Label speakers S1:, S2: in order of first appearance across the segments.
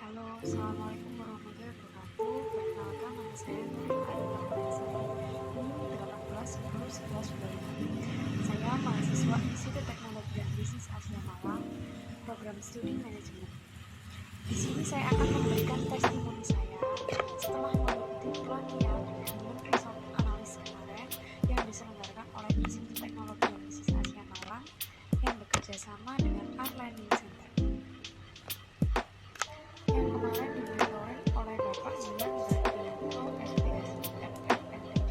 S1: Halo, Assalamualaikum warahmatullahi wabarakatuh. Perkenalkan, nama saya Nurul Ain Rahmanisari, NIM 18101125. Saya mahasiswa Institut Teknologi dan Bisnis Asia Malang, program studi manajemen. Di sini saya akan memberikan testimoni saya setelah mengikuti pelatihan Human Resource Analyst kemarin yang diselenggarakan oleh Institut Teknologi dan Bisnis Asia Malang yang bekerja sama dengan Art Learning Center. Yang kemarin dimonitoring oleh Bapak Zian Dardianto, SPSFFNTD.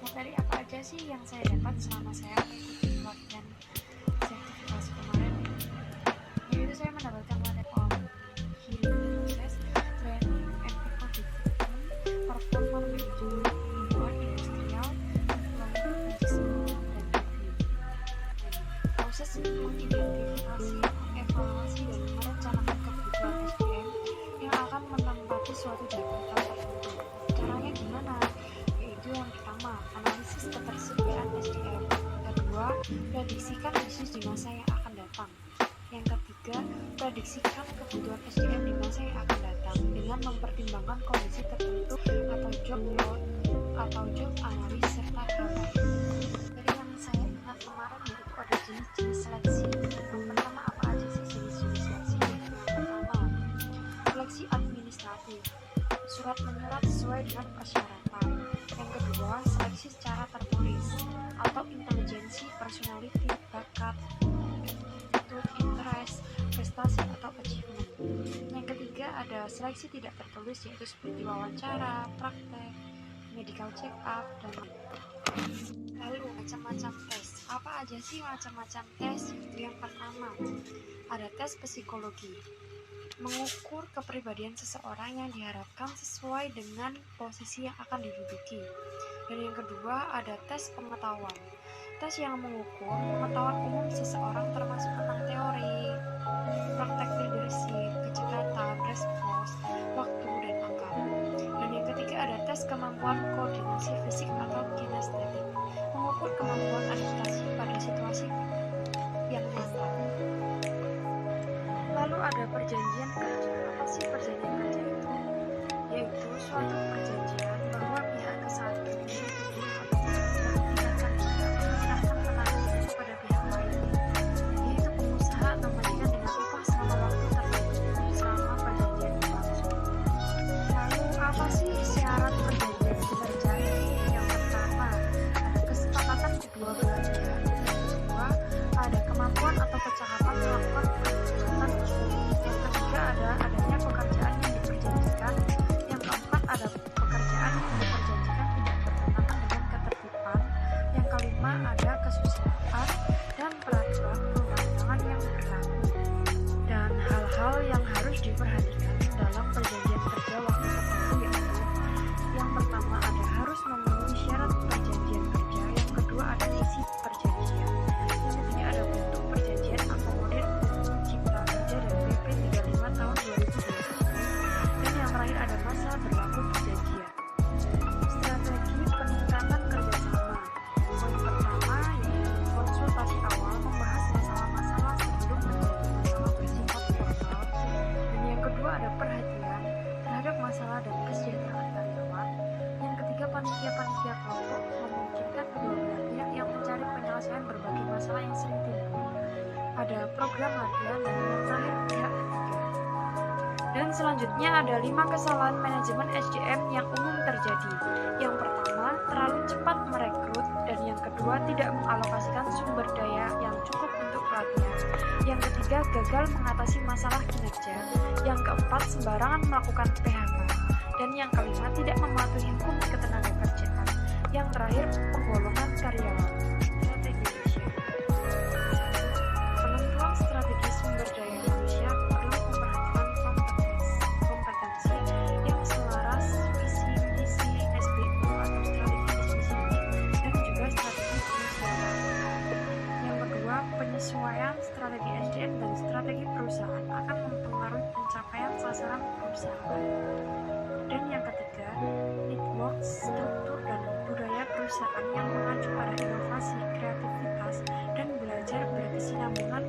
S1: Materi apa aja sih yang saya dapat selama saya mengikuti pelatihan sertifikasi kemarin? Yaitu saya mendapatkan materi on healing process, training and people development, performance management, lingkungan industrial, logistik, dan review. Proses mengidentifikasi, evaluasi, dan merencanakan kebutuhan SDM yang akan menempati suatu jabatan tertentu. Caranya gimana? Yaitu yang pertama, analisis ketersediaan SDM. Kedua, prediksikan bisnis di masa yang akan datang. Yang ketiga, prediksikan kebutuhan SDM di masa yang akan datang dengan mempertimbangkan kondisi tertentu atau job load atau job analis serta hal lain. Dari yang saya ingat kemarin yaitu ada jenis-jenis seleksi. Yang pertama, apa aja sih jenis-jenis seleksi? Yang pertama, seleksi administratif, surat menyurat sesuai dengan persyaratan. Yang kedua, seleksi secara tertulis atau intelijensi, personality, bakat, attitude, interest, prestasi atau achievement. Yang ketiga ada seleksi tidak tertulis yaitu seperti wawancara, praktek, medical check up, dan lalu macam-macam tes. Apa aja sih macam-macam tes? Yang pertama ada tes psikologi, mengukur kepribadian seseorang yang diharapkan sesuai dengan posisi yang akan diduduki. Dan yang kedua ada tes pengetahuan, tes yang mengukur pengetahuan umum seseorang termasuk tentang teori, praktek leadership, kecepatan, respons, waktu, dan angka. Dan yang ketiga ada tes kemampuan koordinasi fisik atau kinestetik, mengukur kemampuan adaptasi pada situasi yang nyata. Lalu ada perjanjian kerja. Apa sih perjanjian kerja itu? Yaitu suatu perjanjian bahwa pihak ke satu menghentikan kerja menyerahkan penanggung kepada pihak lain, yaitu pengusaha atau majikan dengan upah selama waktu tertentu selama perjanjian berlangsung. Lalu apa sih syarat perjanjian kerja? Yang pertama ada kesepakatan kedua belah pihak. Yang kedua ada kemampuan atau kecakapan melakukan perbuatan usul. Yang ketiga ada adanya pekerjaan yang diperjanjikan. Yang keempat ada pekerjaan yang diperjanjikan tidak bertentangan dengan ketertiban. Yang kelima ada kesusilaan dan peraturan perundang-undangan yang berlaku. Dan hal-hal yang harus diperhatikan dalam perjanjian kerja waktu tertentu yaitu yang pertama ada harus memenuhi syarat perjanjian kerja. Yang kedua ada isi perjanjian. Yang ketiga ada bentuk perjanjian akomodir Undang-Undang Cipta Kerja dan PP 35 tahun 2020. Dan yang terakhir ada masa berlaku perjanjian. Strategi peningkatan kerjasama. Poin pertama yaitu konsultasi awal membahas masalah-masalah sebelum menjadi masalah bersifat formal. Dan yang kedua ada perhatian terhadap masalah dan kesejahteraan karyawan. Yang ketiga panitia-panitia kelompok memungkinkan kedua belah pihak yang mencari penyelesaian berbagai masalah yang sering timbul. Ada program latihan dan yang terakhir pihak ketiga. Dan selanjutnya ada 5 kesalahan manajemen SDM yang umum terjadi. Yang pertama, terlalu cepat merekrut, dan yang kedua, tidak mengalokasikan sumber daya yang cukup untuk pelatihan. Yang ketiga, gagal mengatasi masalah kinerja. Yang keempat, sembarangan melakukan PHK. Dan yang kelima, tidak mematuhi hukum ketenagakerjaan. Yang terakhir, penggolongan karyawan. Strategi Indonesia. Penentuan strategi sumber daya manusia perlu memperhatikan kompetensi yang selaras visi misi SBU atau strategi bisnis dan juga strategi perusahaan. Yang kedua, penyesuaian strategi SDM dan strategi perusahaan akan mempengaruhi pencapaian sasaran perusahaan. Dan yang ketiga, network, struktur, dan budaya perusahaan yang mengacu pada inovasi, kreativitas, dan belajar berkesinambungan